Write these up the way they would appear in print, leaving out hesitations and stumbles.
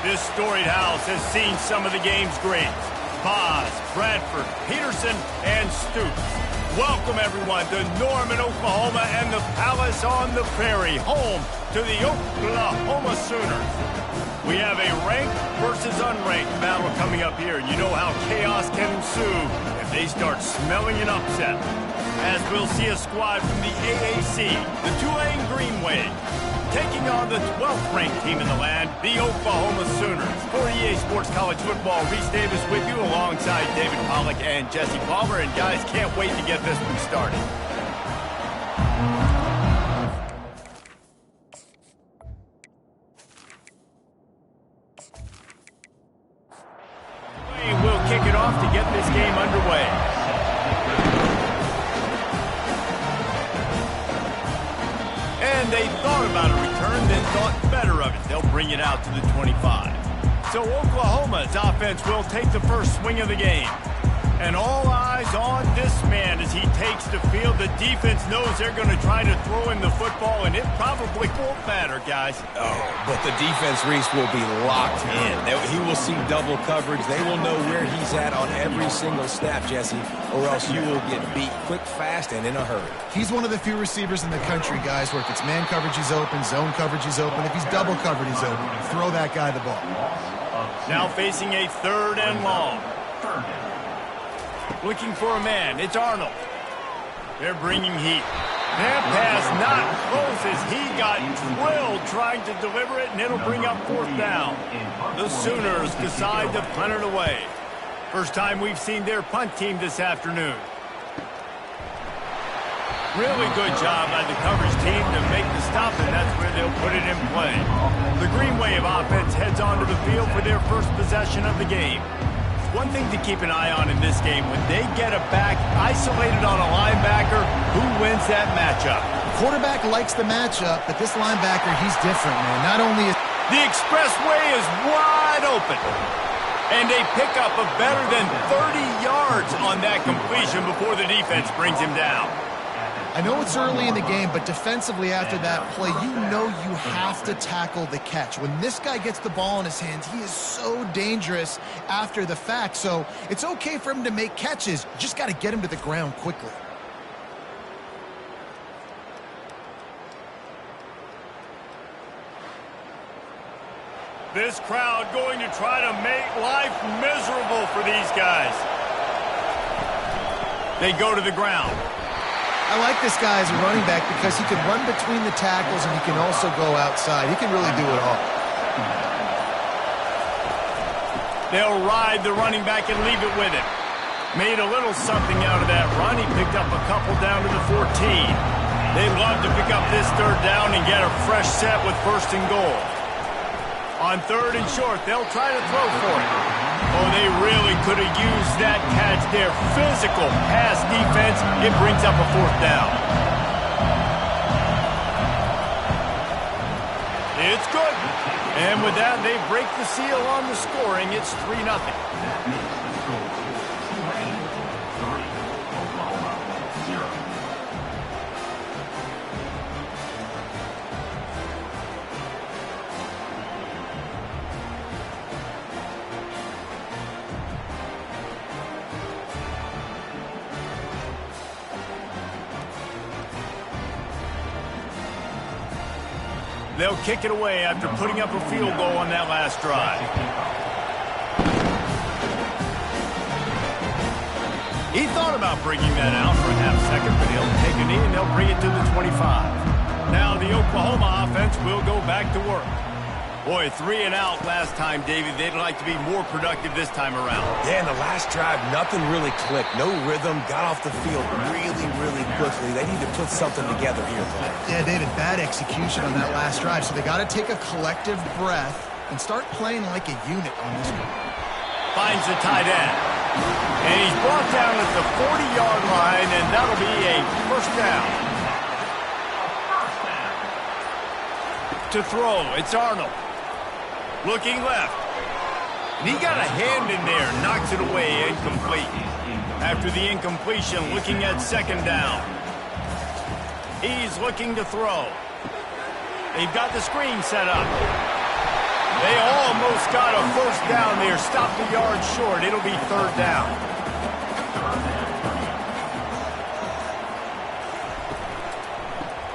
This storied house has seen some of the game's greats. Boz, Bradford, Peterson, and Stoops. Welcome, everyone, to Norman, Oklahoma, and the Palace on the Prairie, home to the Oklahoma Sooners. We have a ranked versus unranked battle coming up here, and you know how chaos can ensue if they start smelling an upset. As we'll see a squad from the AAC, the Tulane Green Wave, taking on the 12th ranked team in the land, the Oklahoma Sooners. For EA Sports College Football, Reese Davis with you alongside David Pollack and Jesse Palmer. And guys, can't wait to get this one started. We'll kick it off to get this game underway. And they thought about a return, then thought better of it. They'll bring it out to the 25. So Oklahoma's offense will take the first swing of the game. And all eyes on this man as he takes the field. The defense knows they're going to try to throw him the football, and it probably won't matter, guys. Oh, but the defense, Reese, will be locked in. He will see double coverage. They will know where he's at on every single snap, Jesse, or else you will get beat quick, fast, and in a hurry. He's one of the few receivers in the country, guys, where if it's man coverage, he's open, zone coverage, he's open. If he's double covered, he's open. Throw that guy the ball. Now facing a 3rd and long. Looking for a man. It's Arnold. They're bringing heat. That pass not close as he got drilled trying to deliver it, and it'll bring up 4th down. The Sooners decide to punt it away. First time we've seen their punt team this afternoon. Really good job by the coverage team to make the stop, and that's where they'll put it in play. The Green Wave offense heads onto the field for their first possession of the game. One thing to keep an eye on in this game, when they get a back isolated on a linebacker, who wins that matchup? Quarterback likes the matchup, but this linebacker, he's different, man. Not only is the expressway is wide open, and they pick up a better than 30 yards on that completion before the defense brings him down. I know it's early in the game, but defensively after that play, you know you have to tackle the catch. When this guy gets the ball in his hands, he is so dangerous after the fact. So it's okay for him to make catches. You just got to get him to the ground quickly. This crowd going to try to make life miserable for these guys. They go to the ground. I like this guy as a running back because he can run between the tackles and he can also go outside. He can really do it all. They'll ride the running back and leave it with him. Made a little something out of that run. He picked up a couple down to the 14. They love to pick up this 3rd down and get a fresh set with 1st and goal. On 3rd and short, they'll try to throw for it. Oh, they really could have used that catch there. Physical pass defense. It brings up a 4th down. It's good. And with that, they break the seal on the scoring. It's 3-0. They'll kick it away after putting up a field goal on that last drive. He thought about bringing that out for a half second, but he'll take a knee and they'll bring it to the 25. Now the Oklahoma offense will go back to work. Boy, 3 and out last time, David. They'd like to be more productive this time around. Yeah, in the last drive, nothing really clicked. No rhythm, got off the field really quickly. They need to put something together here, Paul. Yeah, David, bad execution on that last drive. So they got to take a collective breath and start playing like a unit on this one. Finds the tight end. And he's brought down at the 40-yard line, and that'll be a 1st down. To throw, it's Arnold. Looking left. And he got a hand in there, knocks it away, incomplete. After the incompletion, looking at 2nd down. He's looking to throw. They've got the screen set up. They almost got a first down there. Stopped the yard short. It'll be third down.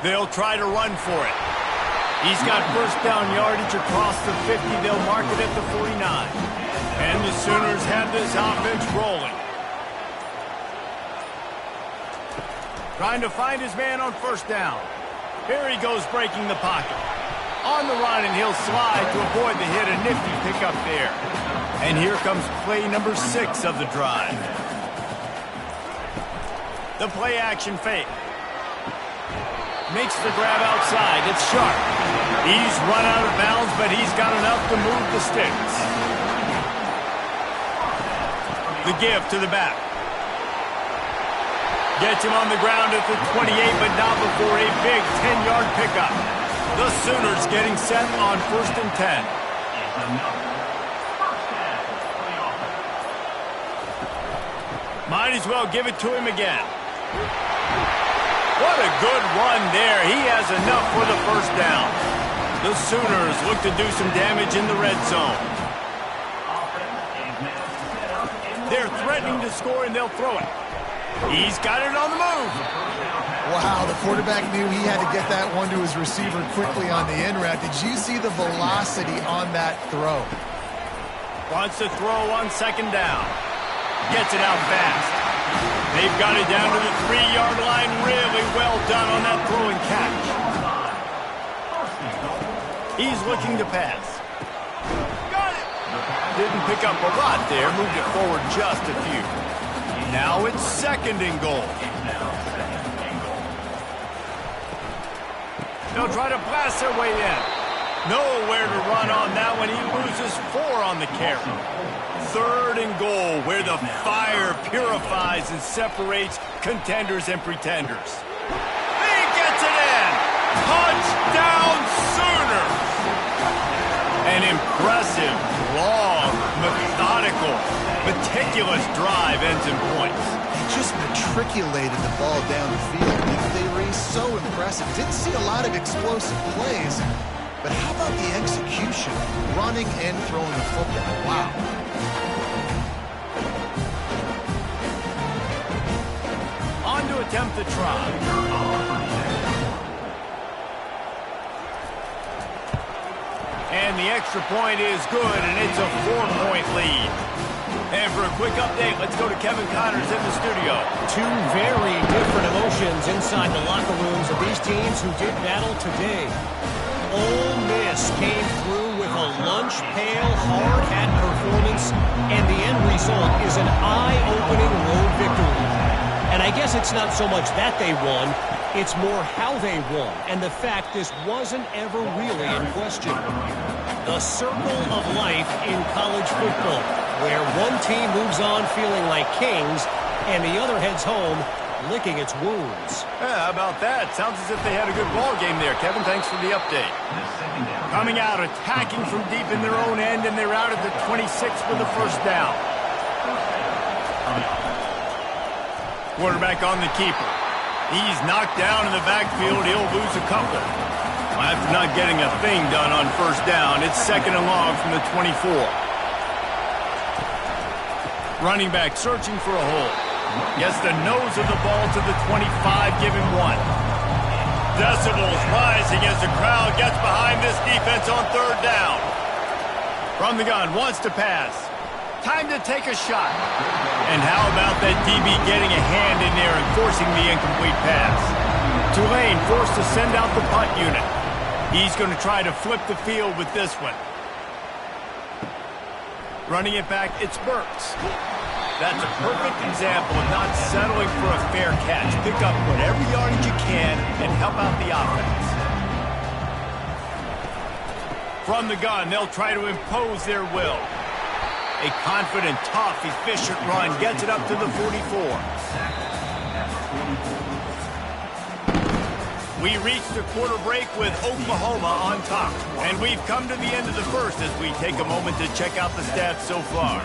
They'll try to run for it. He's got first down yardage across the 50. They'll mark it at the 49. And the Sooners have this offense rolling. Trying to find his man on first down. Here he goes breaking the pocket. On the run, and he'll slide to avoid the hit. A nifty pickup there. And here comes play number 6 of the drive. The play action fake. Makes the grab outside. It's sharp. He's run out of bounds, but he's got enough to move the sticks. The give to the back. Gets him on the ground at the 28, but not before a big 10-yard pickup. The Sooners getting set on 1st and 10. Might as well give it to him again. What a good run there. He has enough for the first down. The Sooners look to do some damage in the red zone. They're threatening to score, and they'll throw it. He's got it on the move. Wow, the quarterback knew he had to get that one to his receiver quickly on the in route. Did you see the velocity on that throw? Wants to throw on second down. Gets it out fast. They've got it down to the 3-yard line. Really well done on that throw and catch. He's looking to pass. Got it. Didn't pick up a lot there. Moved it forward just a few. Now it's 2nd and goal. They'll try to blast their way in. Nowhere to run on that one. He loses 4 on the carry. 3rd and goal, where the fire purifies and separates contenders and pretenders. He gets it in! Touchdown Sooners! An impressive, long, methodical, meticulous drive ends in points. They just matriculated the ball down the field. They were so impressive. Didn't see a lot of explosive plays, but how about the execution? Running and throwing the football. Wow. On to attempt the try. And the extra point is good, and it's a 4-point lead. And for a quick update, let's go to Kevin Connors in the studio. Two very different emotions inside the locker rooms of these teams who did battle today. Ole Miss came through with a lunch pail, hard-hat performance, and the end result is an eye-opening road victory. And I guess it's not so much that they won, it's more how they won, and the fact this wasn't ever really in question. The circle of life in college football, where one team moves on feeling like kings, and the other heads home licking its wounds. Yeah, how about that? Sounds as if they had a good ball game there. Kevin, thanks for the update. Coming out, attacking from deep in their own end, and they're out at the 26 for the first down. Quarterback on the keeper. He's knocked down in the backfield. He'll lose a couple. After not getting a thing done on first down, it's 2nd and long from the 24. Running back searching for a hole. Gets the nose of the ball to the 25, give him 1. Decibels rising as the crowd gets behind this defense on 3rd down. From the gun, wants to pass. Time to take a shot. And how about that DB getting a hand in there and forcing the incomplete pass? Tulane forced to send out the punt unit. He's going to try to flip the field with this one. Running it back, it's Burks. That's a perfect example of not settling for a fair catch. Pick up whatever yardage you can and help out the offense. From the gun, they'll try to impose their will. A confident, tough, efficient run gets it up to the 44. We reach the quarter break with Oklahoma on top. And we've come to the end of the first as we take a moment to check out the stats so far.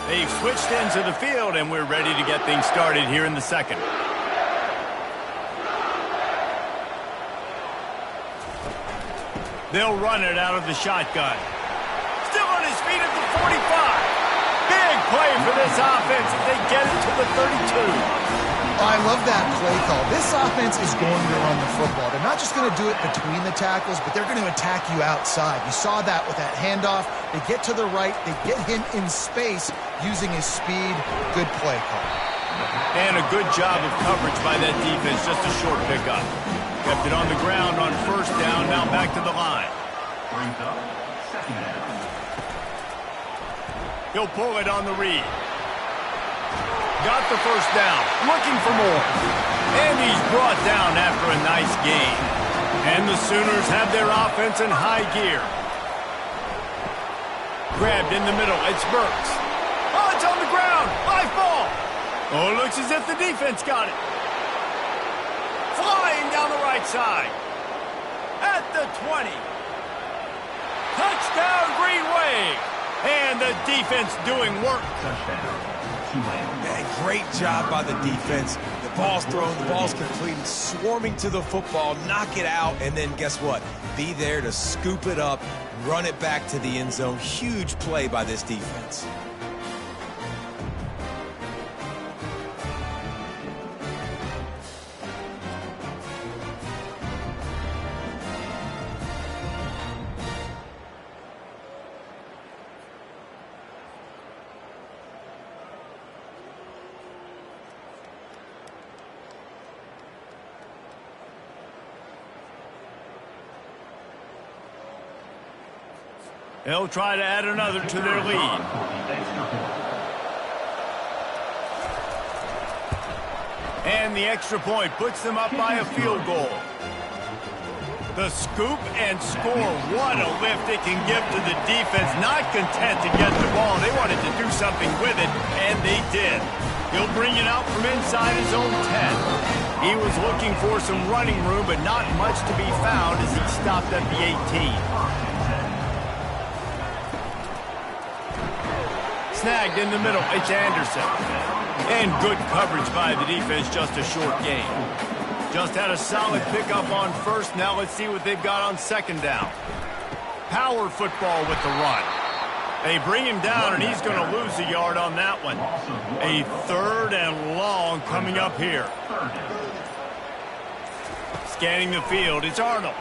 They've switched ends of the field, and we're ready to get things started here in the second. They'll run it out of the shotgun. Still on his feet at the 45. Big play for this offense as they get it to the 32. I love that play call. This offense is going to run the football. They're not just going to do it between the tackles, but they're going to attack you outside. You saw that with that handoff. They get to the right. They get him in space using his speed. Good play call. And a good job of coverage by that defense. Just a short pickup. Kept it on the ground on first down. Now back to the line. He'll pull it on the read. Got the first down, looking for more. And he's brought down after a nice gain. And the Sooners have their offense in high gear. Grabbed in the middle, it's Burks. Oh, it's on the ground, live ball. Oh, it looks as if the defense got it. Flying down the right side. At the 20. Touchdown, Green Wave. And the defense doing work. Yeah, great job by the defense. The ball's thrown, the ball's completed, swarming to the football, knock it out, and then guess what? Be there to scoop it up, run it back to the end zone. Huge play by this defense. They'll try to add another to their lead. And the extra point puts them up by a field goal. The scoop and score. What a lift it can give to the defense. Not content to get the ball. They wanted to do something with it, and they did. He'll bring it out from inside his own 10. He was looking for some running room, but not much to be found as he stopped at the 18. Snagged in the middle, it's Anderson. And good coverage by the defense, just a short gain. Just had a solid pickup on first, now let's see what they've got on second down. Power football with the run. They bring him down, and he's going to lose a yard on that one. A third and long coming up here. Scanning the field, it's Arnold.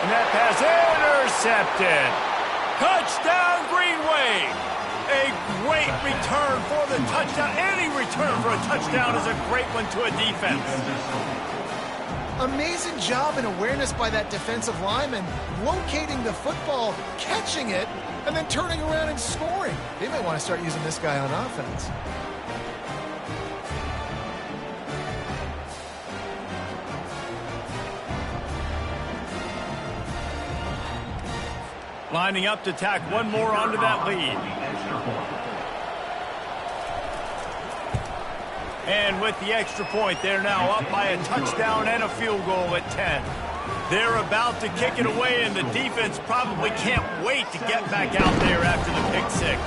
And that pass intercepted. Touchdown, Green Wave. A great return for the touchdown. Any return for a touchdown is a great one to a defense. Amazing job and awareness by that defensive lineman, locating the football, catching it, and then turning around and scoring. They may want to start using this guy on offense. Lining up to tack one more onto that lead. And with the extra point, they're now up by a touchdown and a field goal at 10. They're about to kick it away, and the defense probably can't wait to get back out there after the pick six.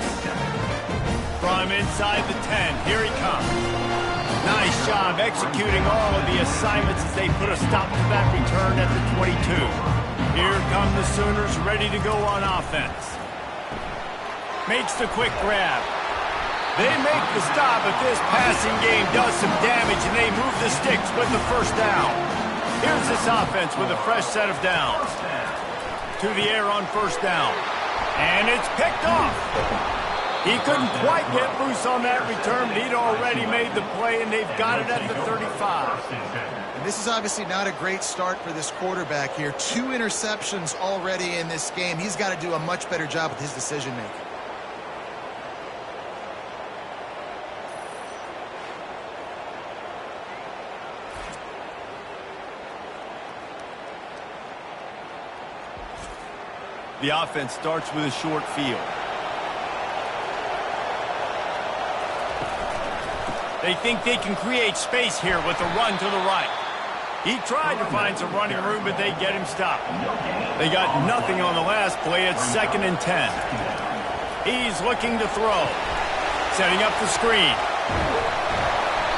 From inside the 10, here he comes. Nice job executing all of the assignments as they put a stop to that return at the 22. Here come the Sooners ready to go on offense. Makes the quick grab. They make the stop, but this passing game does some damage, and they move the sticks with the first down. Here's this offense with a fresh set of downs. To the air on first down. And it's picked off. He couldn't quite get loose on that return, but he'd already made the play, and they've got it at the 35. And this is obviously not a great start for this quarterback here. 2 interceptions already in this game. He's got to do a much better job with his decision-making. The offense starts with a short field. They think they can create space here with a run to the right. He tried to find some running room, but they get him stopped. They got nothing on the last play. It's 2nd and 10. He's looking to throw. Setting up the screen.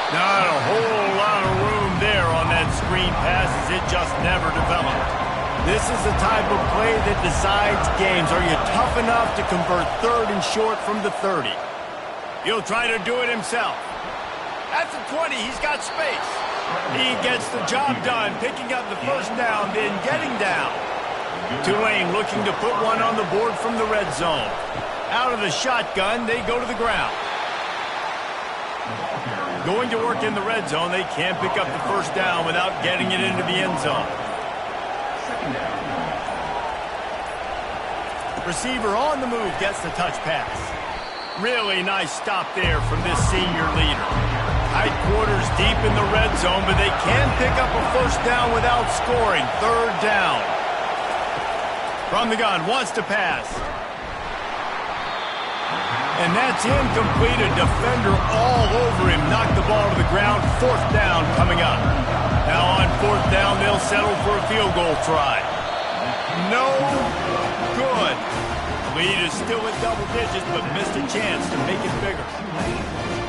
Not a whole lot of room there on that screen pass as it just never developed. This is the type of play that decides games. Are you tough enough to convert 3rd and short from the 30? He'll try to do it himself. At the 20, he's got space. He gets the job done, picking up the first down, then getting down. Tulane looking to put one on the board from the red zone. Out of the shotgun, they go to the ground. Going to work in the red zone, they can't pick up the first down without getting it into the end zone. Receiver on the move gets the touch pass. Really nice stop there from this senior leader. Tight quarters deep in the red zone, but they can pick up a first down without scoring. 3rd down. From the gun, wants to pass. And that's incomplete. A defender all over him. Knocked the ball to the ground. 4th down coming up. Now on 4th down, they'll settle for a field goal try. No good. Lead is still at double digits, but missed a chance to make it bigger.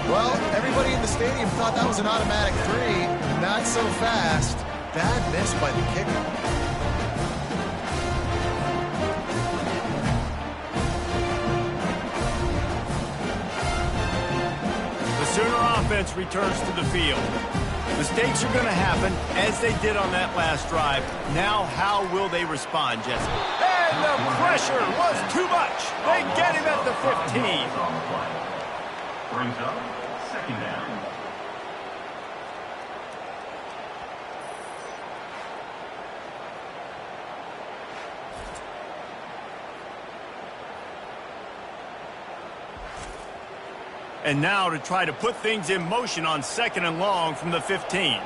Well, everybody in the stadium thought that was an automatic 3. Not so fast. Bad miss by the kicker. The Sooner offense returns to the field. Mistakes are going to happen, as they did on that last drive. Now, how will they respond, Jesse? And the pressure was too much. They get him at the 15. Brings up 2nd down. And now to try to put things in motion on 2nd and long from the 15.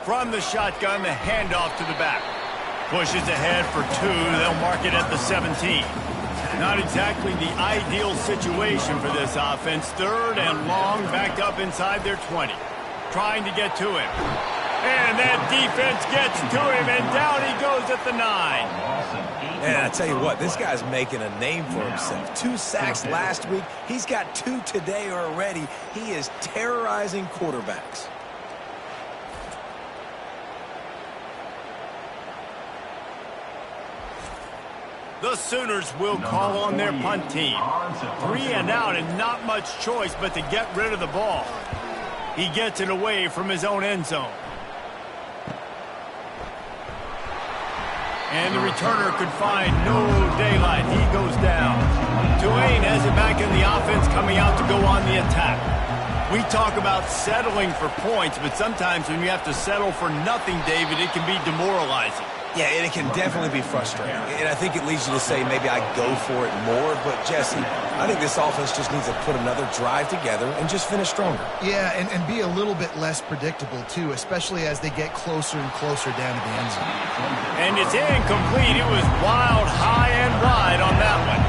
From the shotgun, the handoff to the back. Pushes ahead for 2. They'll mark it at the 17. Not exactly the ideal situation for this offense. 3rd and long, backed up inside their 20. Trying to get to him. And that defense gets to him, and down he goes at the 9. And I tell you what, this guy's making a name for himself. 2 sacks last week. He's got 2 today already. He is terrorizing quarterbacks. The Sooners will call on their punt team. 3 and out and not much choice but to get rid of the ball. He gets it away from his own end zone. And the returner could find no daylight. He goes down. Tulane has it back in the offense, coming out to go on the attack. We talk about settling for points, but sometimes when you have to settle for nothing, David, it can be demoralizing. Yeah, and it can definitely be frustrating. And I think it leads you to say maybe I go for it more. But, Jesse, I think this offense just needs to put another drive together and just finish stronger. Yeah, and be a little bit less predictable, too, especially as they get closer and closer down to the end zone. And it's incomplete. It was wild, high and wide on that one.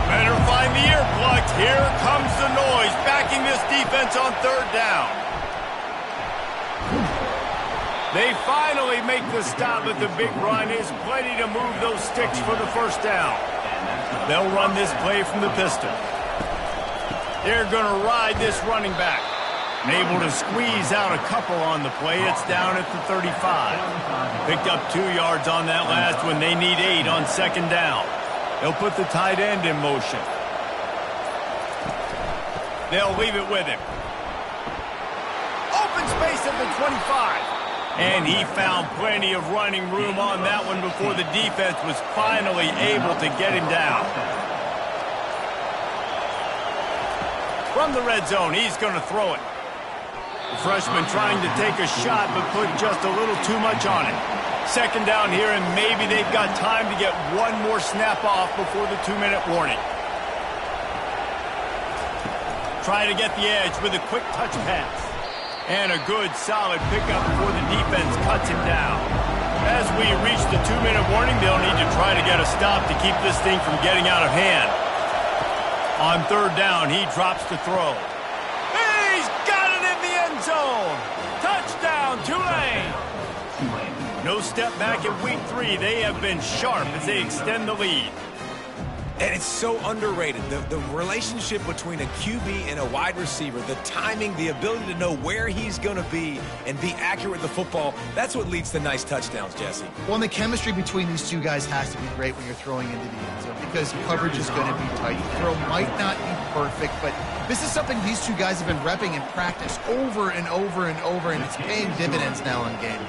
Better find the earplugs. Here comes the noise, backing this defense on 3rd down. They finally make the stop, but the big run is plenty to move those sticks for the first down. They'll run this play from the pistol. They're going to ride this running back. Able to squeeze out a couple on the play. It's down at the 35. Picked up 2 yards on that last one. They need 8 on 2nd down. They'll put the tight end in motion. They'll leave it with him. Open space at the 25. And he found plenty of running room on that one before the defense was finally able to get him down. From the red zone, he's going to throw it. The freshman trying to take a shot, but put just a little too much on it. 2nd down here, and maybe they've got time to get one more snap off before the 2-minute warning. Trying to get the edge with a quick touch pass. And a good, solid pickup before the defense cuts him down. As we reach the 2-minute warning, they'll need to try to get a stop to keep this thing from getting out of hand. On 3rd down, he drops to throw. He's got it in the end zone! Touchdown, Tulane! No step back in week 3. They have been sharp as they extend the lead. And it's so underrated. The relationship between a QB and a wide receiver, the timing, the ability to know where he's going to be and be accurate with the football, that's what leads to nice touchdowns, Jesse. Well, and the chemistry between these two guys has to be great when you're throwing into the end zone because coverage is going to be tight. The throw might not be perfect, but this is something these two guys have been repping in practice over and over and over, and it's paying dividends now in game.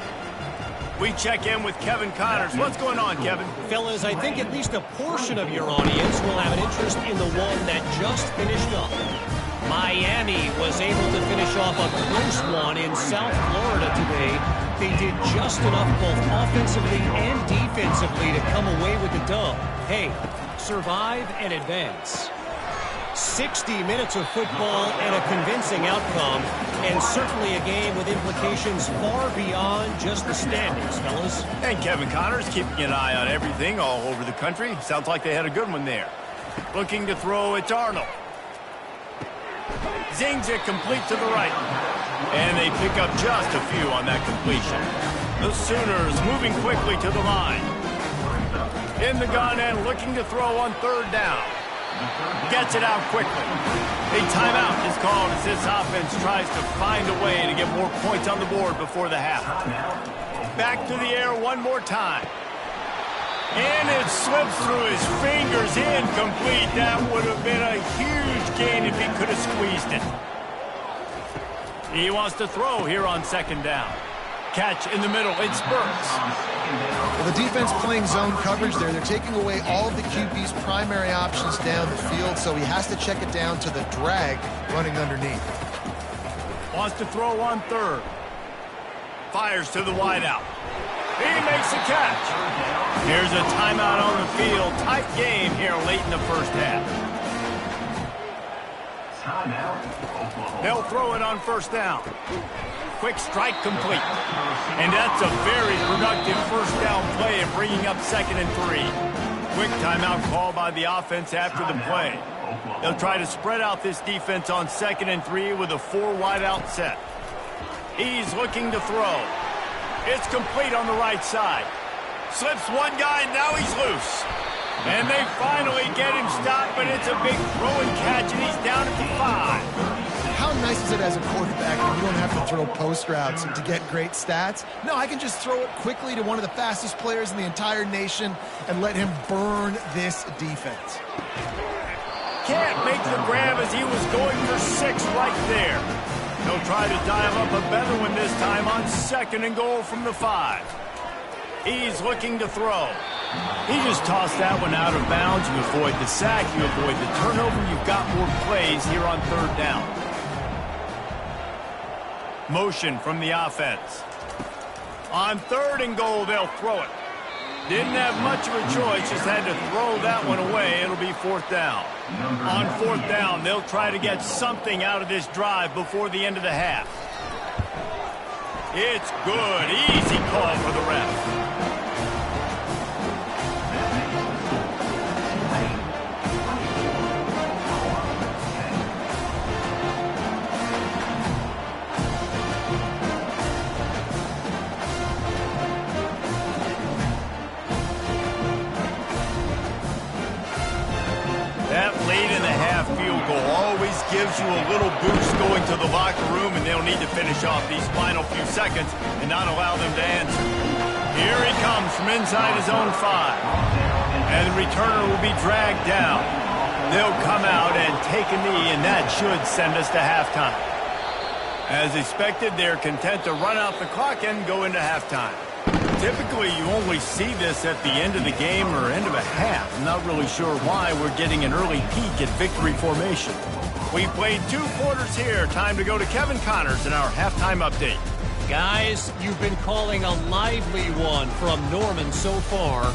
We check in with Kevin Connors. What's going on, Kevin? Fellas, I think at least a portion of your audience will have an interest in the one that just finished up. Miami was able to finish off a close one in South Florida today. They did just enough both offensively and defensively to come away with the dub. Hey, survive and advance. 60 minutes of football and a convincing outcome, and certainly a game with implications far beyond just the standings, fellas. And Kevin Connors keeping an eye on everything all over the country. Sounds like they had a good one there. Looking to throw it to Arnold. Zings it complete to the right. And they pick up just a few on that completion. The Sooners moving quickly to the line. In the gun and looking to throw on third down. Gets it out quickly. A timeout is called as this offense tries to find a way to get more points on the board before the half. Back to the air one more time. And it slips through his fingers, incomplete. That would have been a huge gain if he could have squeezed it. He wants to throw here on second down. Catch in the middle, it spurts. Well, the defense playing zone coverage there. They're taking away all of the QB's primary options down the field, so he has to check it down to the drag running underneath. Wants to throw on third. Fires to the wideout. He makes the catch. Here's a timeout on the field. Tight game here late in the first half. They'll throw it on first down. Quick strike complete. And that's a very productive first down play of bringing up 2nd and 3. Quick timeout call by the offense after the play. They'll try to spread out this defense on 2nd and 3 with a 4 wide out set. He's looking to throw. It's complete on the right side. Slips one guy, now he's loose. And they finally get him stopped, but it's a big throw and catch, and he's down at the 5. How nice is it as a quarterback when you don't have to throw post routes to get great stats? No, I can just throw it quickly to one of the fastest players in the entire nation and let him burn this defense. Can't make the grab as he was going for 6 right there. They'll try to dial up a better one this time on 2nd and goal from the 5. He's looking to throw. He just tossed that one out of bounds. You avoid the sack, you avoid the turnover. You've got more plays here on third down. Motion from the offense. On 3rd and goal, they'll throw it. Didn't have much of a choice, just had to throw that one away. It'll be 4th down. On 4th down, they'll try to get something out of this drive before the end of the half. It's good. Easy call for the ref. That late in the half field goal always gives you a little boost going to the locker room, and they'll need to finish off these final few seconds and not allow them to answer. Here he comes from inside his own 5. And the returner will be dragged down. They'll come out and take a knee, and that should send us to halftime. As expected, they're content to run out the clock and go into halftime. Typically, you only see this at the end of the game or end of a half. I'm not really sure why we're getting an early peek at victory formation. We played 2 quarters here. Time to go to Kevin Connors in our halftime update. Guys, you've been calling a lively one from Norman so far.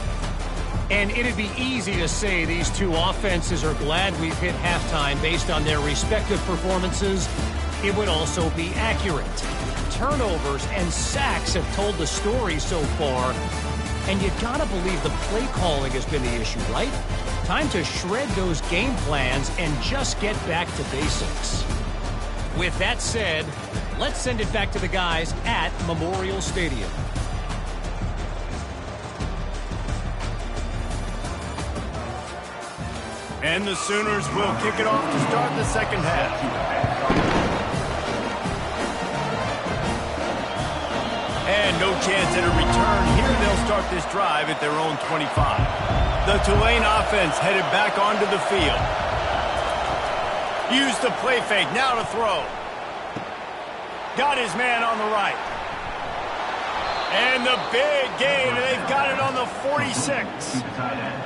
And it'd be easy to say these two offenses are glad we've hit halftime based on their respective performances. It would also be accurate. Turnovers and sacks have told the story so far. And you gotta believe the play calling has been the issue, right? Time to shred those game plans and just get back to basics. With that said, let's send it back to the guys at Memorial Stadium. And the Sooners will kick it off to start the second half. And no chance at a return. Here they'll start this drive at their own 25. The Tulane offense headed back onto the field. Use the play fake, now to throw. Got his man on the right. And the big gain, they've got it on the 46.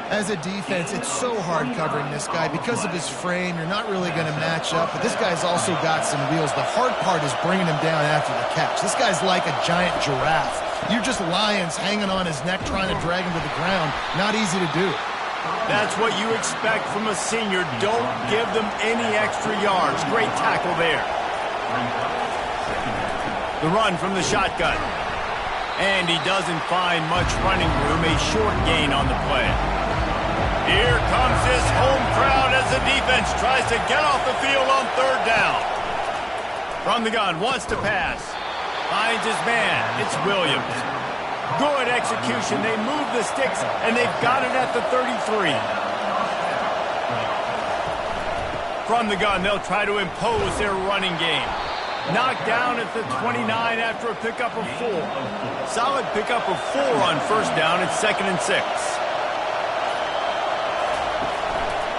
As a defense, it's so hard covering this guy. Because of his frame, you're not really going to match up, but this guy's also got some wheels. The hard part is bringing him down after the catch. This guy's like a giant giraffe. You're just lions hanging on his neck, trying to drag him to the ground. Not easy to do. That's what you expect from a senior. Don't give them any extra yards. Great tackle there. The run from the shotgun. And he doesn't find much running room. A short gain on the play. Here comes this home crowd as the defense tries to get off the field on third down. From the gun, wants to pass. Finds his man. It's Williams. Good execution. They move the sticks, and they've got it at the 33. From the gun, they'll try to impose their running game. Knocked down at the 29 after a pickup of 4. Solid pickup of 4 on first down. It's 2nd and 6.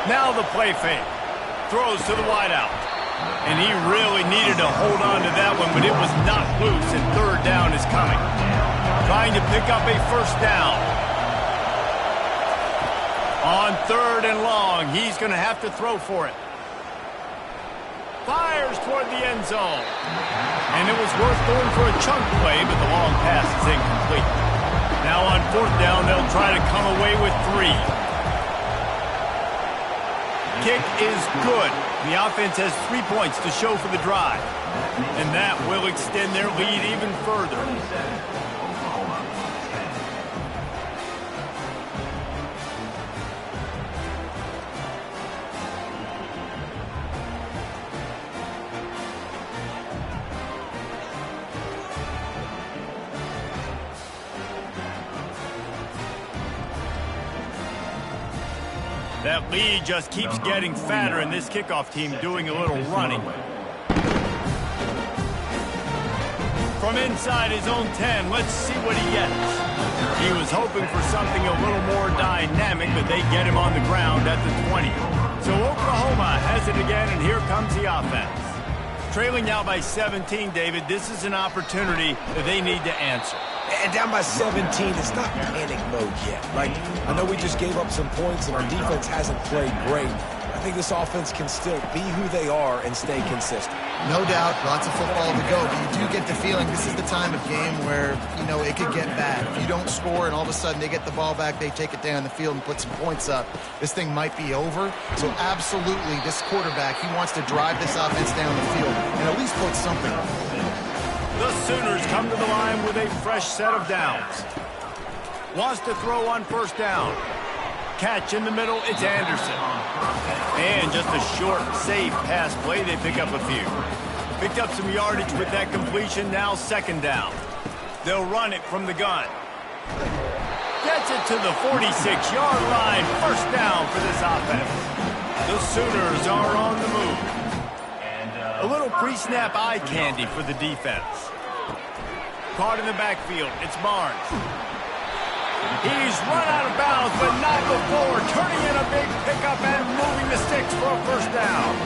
Now the play fake. Throws to the wideout. And he really needed to hold on to that one, but it was knocked loose, and third down is coming. Trying to pick up a first down. On 3rd and long, he's going to have to throw for it. Fires toward the end zone. And it was worth going for a chunk play, but the long pass is incomplete. Now on 4th down, they'll try to come away with 3. Kick is good. The offense has 3 points to show for the drive. And that will extend their lead even further. That lead just keeps getting fatter, and this kickoff team doing a little running. From inside his own 10, let's see what he gets. He was hoping for something a little more dynamic, but they get him on the ground at the 20. So Oklahoma has it again, and here comes the offense. Trailing now by 17, David, this is an opportunity that they need to answer. And down by 17, it's not panic mode yet. Like, I know we just gave up some points and our defense hasn't played great. I think this offense can still be who they are and stay consistent. No doubt, lots of football to go, but you do get the feeling this is the time of game where, you know, it could get bad. If you don't score and all of a sudden they get the ball back, they take it down the field and put some points up, this thing might be over. So absolutely, this quarterback, he wants to drive this offense down the field and at least put something on. The Sooners come to the line with a fresh set of downs. Wants to throw on first down. Catch in the middle, it's Anderson. And just a short, safe pass play, they pick up a few. Picked up some yardage with that completion, now 2nd down. They'll run it from the gun. Gets it to the 46-yard line, first down for this offense. The Sooners are on the move. A little pre-snap eye candy for the defense. Caught in the backfield, it's Barnes. He's run out of bounds, but not before. Turning in a big pickup and moving the sticks for a first down.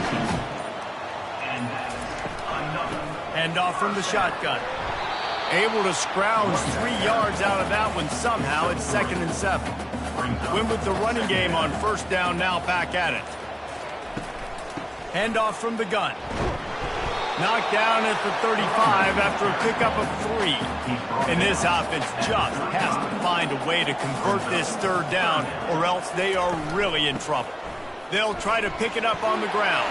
Hand off from the shotgun. Able to scrounge 3 yards out of that one somehow. It's 2nd and 7. Win with the running game on first down, now back at it. Hand off from the gun. Knocked down at the 35 after a pickup of 3. And this offense just has to find a way to convert this 3rd down, or else they are really in trouble. They'll try to pick it up on the ground.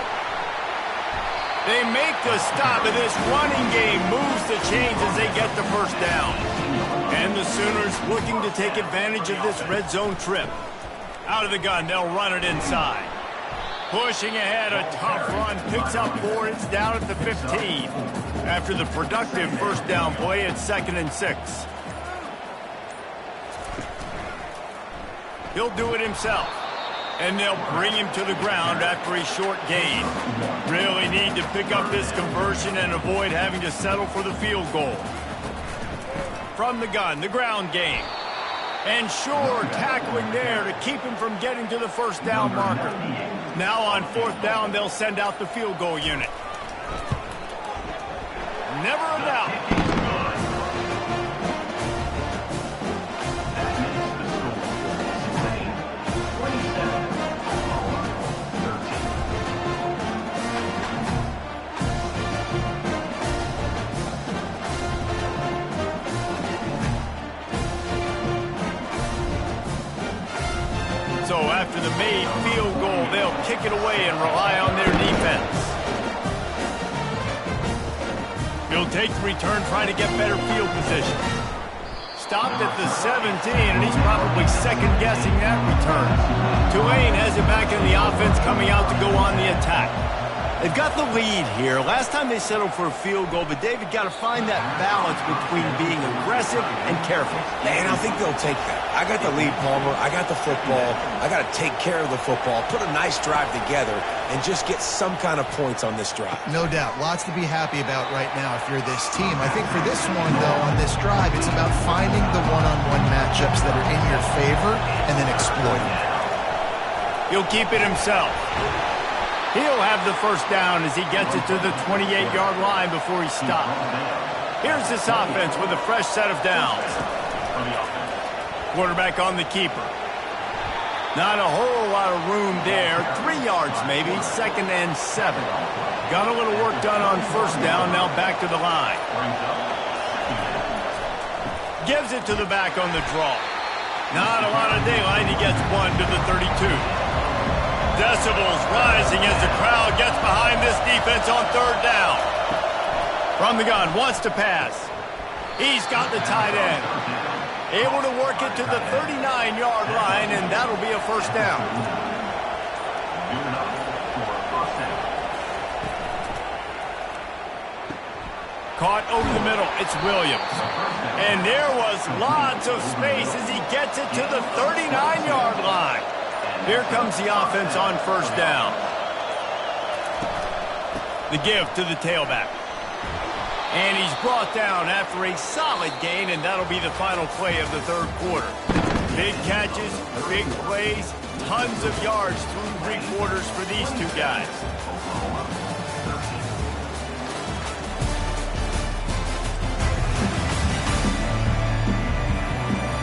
They make the stop, and this running game moves the chains as they get the first down. And the Sooners looking to take advantage of this red zone trip. Out of the gun, they'll run it inside. Pushing ahead, a tough run, picks up 4, it's down at the 15. After the productive first down play, it's 2nd and 6. He'll do it himself. And they'll bring him to the ground after a short gain. Really need to pick up this conversion and avoid having to settle for the field goal. From the gun, the ground game. And sure, tackling there to keep him from getting to the first down marker. Now on fourth down, they'll send out the field goal unit. Never a doubt. So after the made field goal, they'll kick it away and rely on their defense. He'll take the return, trying to get better field position. Stopped at the 17, and he's probably second-guessing that return. Tulane has it back in the offense, coming out to go on the attack. They've got the lead here. Last time they settled for a field goal, but David got to find that balance between being aggressive and careful. And I think they'll take that. I got the lead, Palmer. I got the football. I got to take care of the football, put a nice drive together, and just get some kind of points on this drive. No doubt. Lots to be happy about right now if you're this team. I think for this one, though, on this drive, it's about finding the one-on-one matchups that are in your favor and then exploiting it. He'll keep it himself. He'll have the first down as he gets it to the 28-yard line before he stops. Here's this offense with a fresh set of downs. Quarterback on the keeper. Not a whole lot of room there. 3 yards maybe, 2nd and 7. Got a little work done on first down, now back to the line. Gives it to the back on the draw. Not a lot of daylight, he gets one to the 32. Decibels rising as the crowd gets behind this defense on third down. From the gun, wants to pass. He's got the tight end. Able to work it to the 39-yard line, and that'll be a first down. Caught over the middle. It's Williams. And there was lots of space as he gets it to the 39-yard line. Here comes the offense on first down. The give to the tailback. And he's brought down after a solid gain, and that'll be the final play of the third quarter. Big catches, big plays, tons of yards through 3 quarters for these two guys.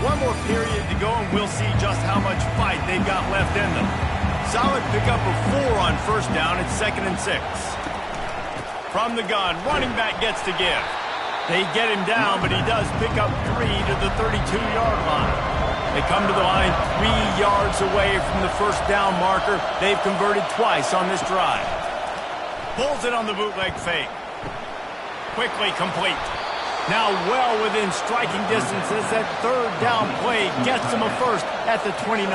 One more period to go, and we'll see just how much fight they've got left in them. Solid pickup of 4 on first down. It's 2nd and 6. From the gun, running back gets to give. They get him down, but he does pick up 3 to the 32-yard line. They come to the line 3 yards away from the first down marker. They've converted twice on this drive. Pulls it on the bootleg fake. Quickly complete. Now well within striking distance as that third down play gets him a first at the 29.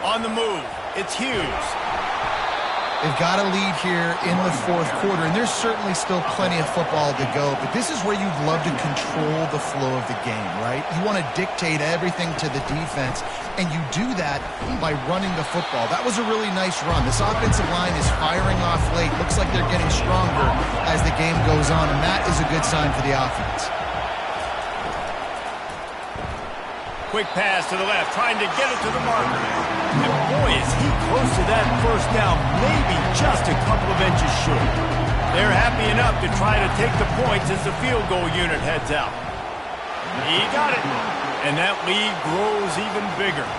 On the move, it's Hughes. They've got a lead here in the fourth quarter, and there's certainly still plenty of football to go, but this is where you'd love to control the flow of the game, right? You want to dictate everything to the defense, and you do that by running the football. That was a really nice run. This offensive line is firing off late. Looks like they're getting stronger as the game goes on, and that is a good sign for the offense. Quick pass to the left, trying to get it to the marker. And boy, is he close to that first down, maybe just a couple of inches short. They're happy enough to try to take the points as the field goal unit heads out. He got it, and that lead grows even bigger.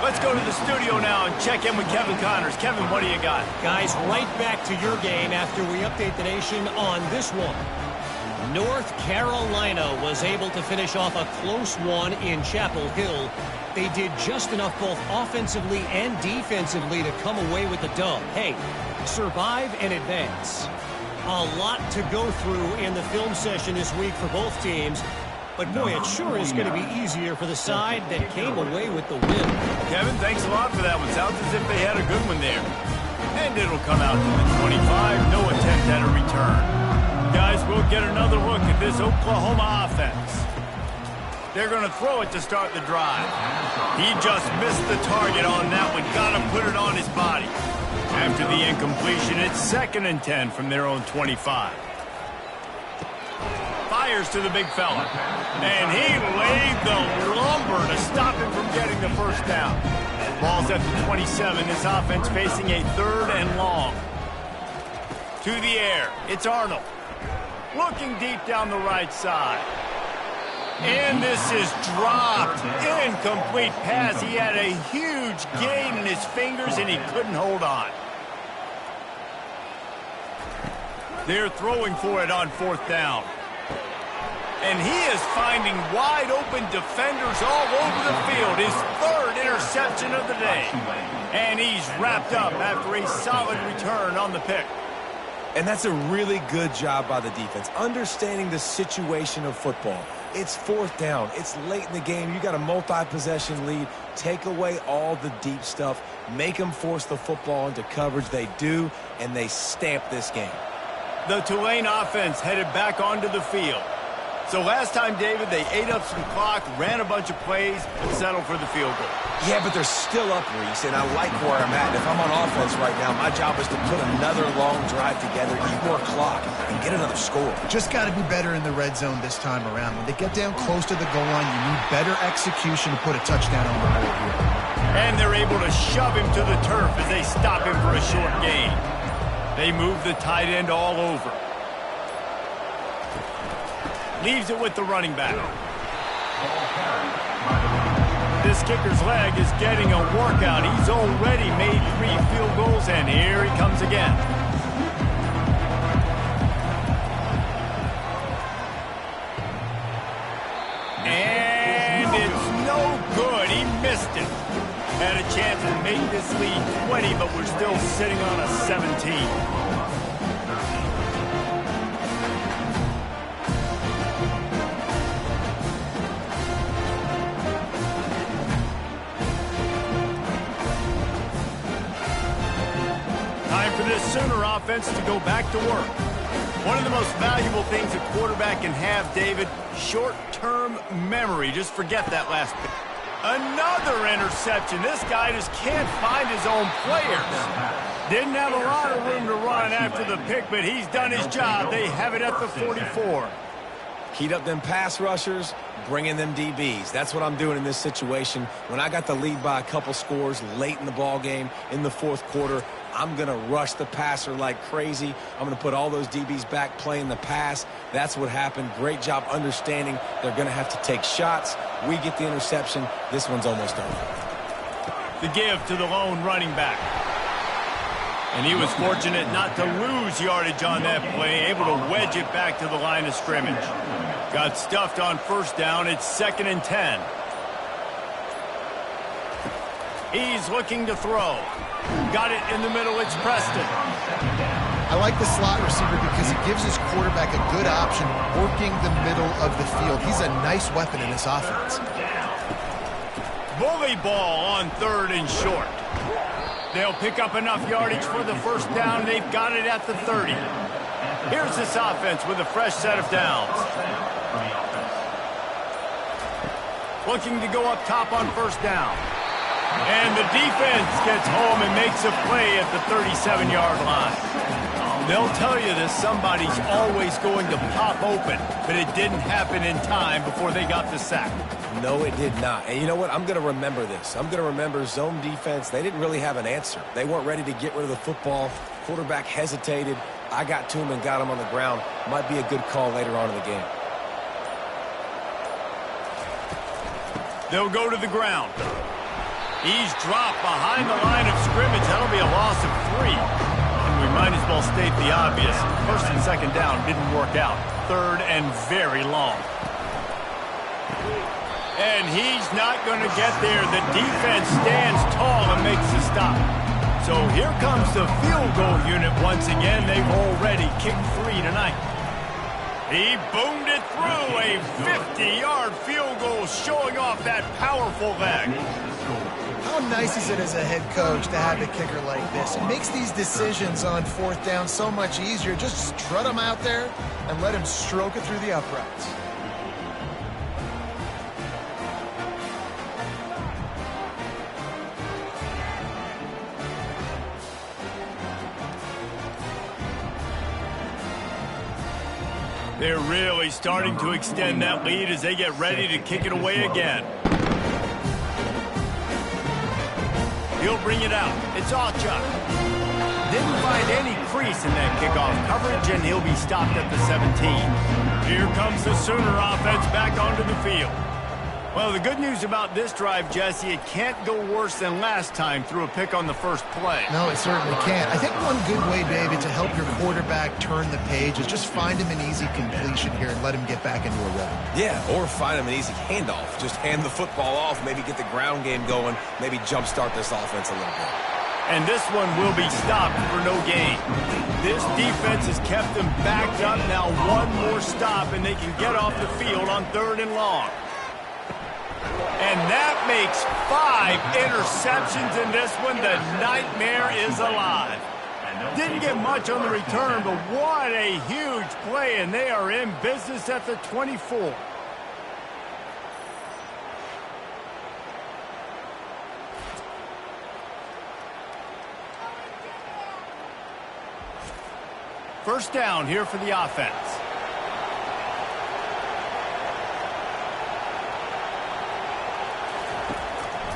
Let's go to the studio now and check in with Kevin Connors. Kevin, what do you got? Guys, right back to your game after we update the nation on this one. North Carolina was able to finish off a close one in Chapel Hill. They did just enough both offensively and defensively to come away with the dub. Hey, survive and advance. A lot to go through in the film session this week for both teams. But boy, it sure is going to be easier for the side that came away with the win. Kevin, thanks a lot for that one. Sounds as if they had a good one there. And it'll come out to the 25. No attempt at a return. Guys, we'll get another look at this Oklahoma offense. They're going to throw it to start the drive. He just missed the target on that one. Got to put it on his body. After the incompletion, it's 2nd and 10 from their own 25. Fires to the big fella. And he laid the lumber to stop him from getting the first down. Ball's at the 27. This offense facing a 3rd and long. To the air. It's Arnold. Looking deep down the right side. And this is dropped. Incomplete pass. He had a huge gain in his fingers, and he couldn't hold on. They're throwing for it on 4th down. And he is finding wide-open defenders all over the field. His 3rd interception of the day. And he's wrapped up after a solid return on the pick. And that's a really good job by the defense, understanding the situation of football. It's 4th down. It's late in the game. You got a multi-possession lead. Take away all the deep stuff. Make them force the football into coverage. They do, and they stamp this game. The Tulane offense headed back onto the field. So last time, David, they ate up some clock, ran a bunch of plays, and settled for the field goal. Yeah, but they're still up, Reese, and I like where I'm at. If I'm on offense right now, my job is to put another long drive together, eat more clock, and get another score. Just got to be better in the red zone this time around. When they get down close to the goal line, you need better execution to put a touchdown on the board here. And they're able to shove him to the turf as they stop him for a short gain. They move the tight end all over. Leaves it with the running back. This kicker's leg is getting a workout. He's already made 3 field goals, and here he comes again. And it's no good. He missed it. Had a chance to make this lead 20, but we're still sitting on a 17. Time for this Sooner offense to go back to work. One of the most valuable things a quarterback can have, David, short-term memory. Just forget that last pick. Another interception. This guy just can't find his own players. Didn't have a lot of room to run after the pick, but he's done his job. They have it at the 44. Heat up them pass rushers, bring in them DBs. That's what I'm doing in this situation. When I got the lead by a couple scores late in the ball game in the 4th quarter, I'm going to rush the passer like crazy. I'm going to put all those DBs back playing the pass. That's what happened. Great job understanding they're going to have to take shots. We get the interception. This one's almost over. The give to the lone running back. And he was fortunate not to lose yardage on that play, able to wedge it back to the line of scrimmage. Got stuffed on 1st down. It's 2nd and 10. He's looking to throw. Got it in the middle. It's Preston. I like the slot receiver because he gives his quarterback a good option working the middle of the field. He's a nice weapon in this offense. Bully ball on 3rd and short. They'll pick up enough yardage for the 1st down. They've got it at the 30. Here's this offense with a fresh set of downs. Looking to go up top on 1st down. And the defense gets home and makes a play at the 37-yard line. They'll tell you this, somebody's always going to pop open, but it didn't happen in time before they got the sack. No, it did not. And you know what? I'm going to remember this. I'm going to remember zone defense. They didn't really have an answer. They weren't ready to get rid of the football. Quarterback hesitated. I got to him and got him on the ground. Might be a good call later on in the game. They'll go to the ground. He's dropped behind the line of scrimmage. That'll be a loss of 3. And we might as well state the obvious. 1st and 2nd down didn't work out. 3rd and very long. And he's not going to get there. The defense stands tall and makes the stop. So here comes the field goal unit once again. They've already kicked 3 tonight. He boomed it through. A 50-yard field goal showing off that powerful leg. How nice is it as a head coach to have a kicker like this? It makes these decisions on 4th down so much easier. Just strut him out there and let him stroke it through the uprights. They're really starting to extend that lead as they get ready to kick it away again. He'll bring it out. It's Chuck. Didn't find any crease in that kickoff coverage, and he'll be stopped at the 17. Here comes the Sooner offense back onto the field. Well, the good news about this drive, Jesse, it can't go worse than last time through a pick on the first play. No, it certainly can't. I think one good way, David, to help your quarterback turn the page is just find him an easy completion here and let him get back into a rhythm. Yeah, or find him an easy handoff. Just hand the football off, maybe get the ground game going, maybe jumpstart this offense a little bit. And this one will be stopped for no gain. This defense has kept them backed up. Now one more stop, and they can get off the field on 3rd and long. And that makes 5 interceptions in this one. The nightmare is alive. Didn't get much on the return, but what a huge play, and they are in business at the 24. First down here for the offense.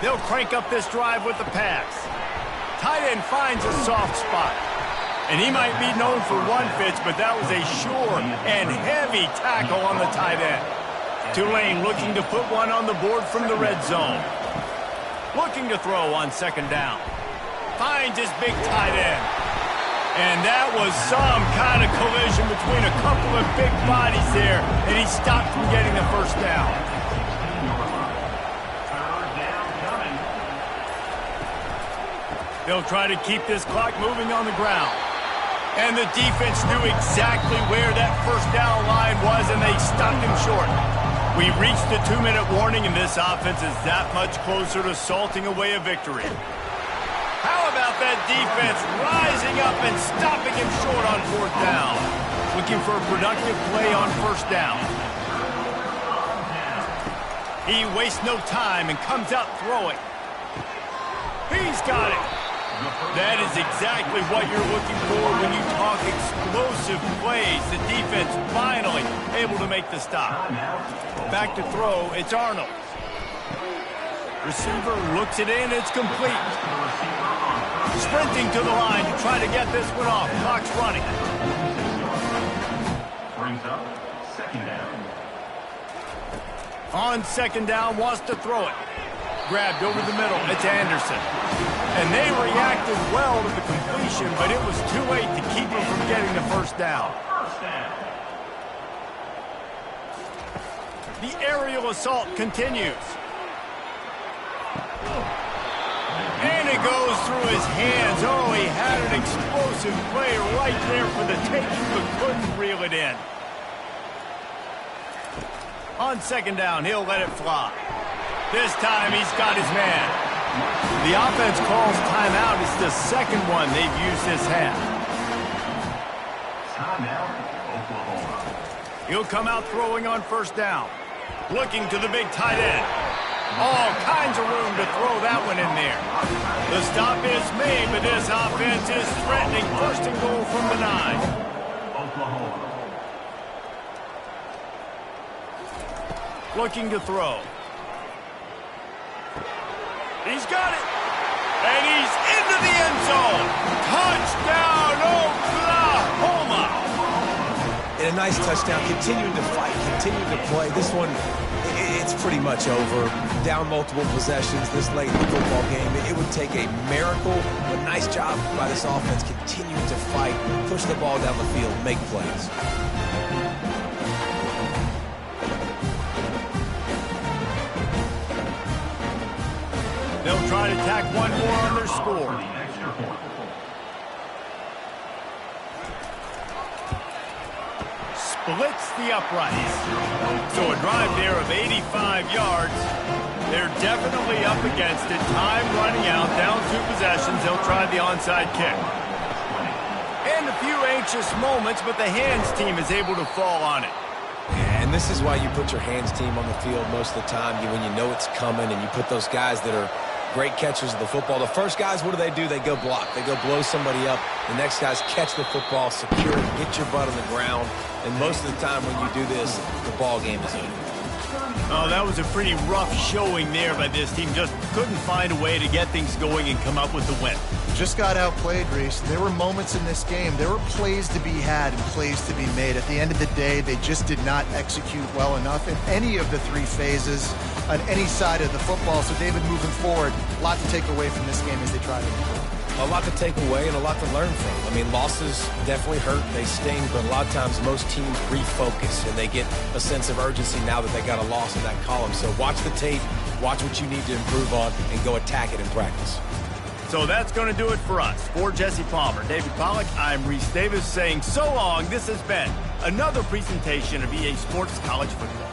They'll crank up this drive with the pass. Tight end finds a soft spot. And he might be known for one pitch, but that was a sure and heavy tackle on the tight end. Tulane looking to put one on the board from the red zone. Looking to throw on 2nd down. Finds his big tight end. And that was some kind of collision between a couple of big bodies there, and he stopped from getting the first down. They'll try to keep this clock moving on the ground. And the defense knew exactly where that first down line was, and they stopped him short. We reached the 2-minute warning, and this offense is that much closer to salting away a victory. How about that defense rising up and stopping him short on 4th down? Looking for a productive play on 1st down. He wastes no time and comes out throwing. He's got it. That is exactly what you're looking for when you talk explosive plays. The defense finally able to make the stop. Back to throw, it's Arnold. Receiver looks it in, it's complete. Sprinting to the line to try to get this one off. Clock's running. Brings up 2nd down. On 2nd down, wants to throw it. Grabbed over the middle, it's Anderson. And they reacted well to the completion, but it was too late to keep them from getting the first down. The aerial assault continues. And it goes through his hands. Oh, he had an explosive play right there for the taking, but couldn't reel it in. On 2nd down, he'll let it fly. This time he's got his man. The offense calls timeout. It's the 2nd one they've used this half. Timeout, Oklahoma. He'll come out throwing on 1st down. Looking to the big tight end. All kinds of room to throw that one in there. The stop is made, but this offense is threatening 1st and goal from the 9. Oklahoma. Looking to throw. He's got it. And he's into the end zone. Touchdown, Oklahoma. And a nice touchdown, continuing to fight, continuing to play. This one, it's pretty much over. Down multiple possessions this late in the football game. It would take a miracle, but nice job by this offense continuing to fight, push the ball down the field, make plays. They'll try to tack one more on their score. Splits the uprights. So a drive there of 85 yards. They're definitely up against it. Time running out. Down 2 possessions. They'll try the onside kick. And a few anxious moments, but the hands team is able to fall on it. And this is why you put your hands team on the field most of the time, when you know it's coming, and you put those guys that are great catchers of the football. The first guys, what do? They go block. They go blow somebody up. The next guys catch the football, secure it, get your butt on the ground, And most of the time when you do this, the ball game is over. Oh, that was a pretty rough showing there by this team. Just couldn't find a way to get things going and come up with the win. Just got outplayed, Reese. There were moments in this game. There were plays to be had and plays to be made. At the end of the day, they just did not execute well enough in any of the three phases on any side of the football. So, David, moving forward, a lot to take away from this game as they try to improve. A lot to take away and a lot to learn from. I mean, losses definitely hurt. They sting, but a lot of times most teams refocus and they get a sense of urgency now that they got a loss in that column. So watch the tape, watch what you need to improve on, and go attack it in practice. So that's going to do it for us. For Jesse Palmer, David Pollack, I'm Reese Davis saying so long. This has been another presentation of EA Sports College Football.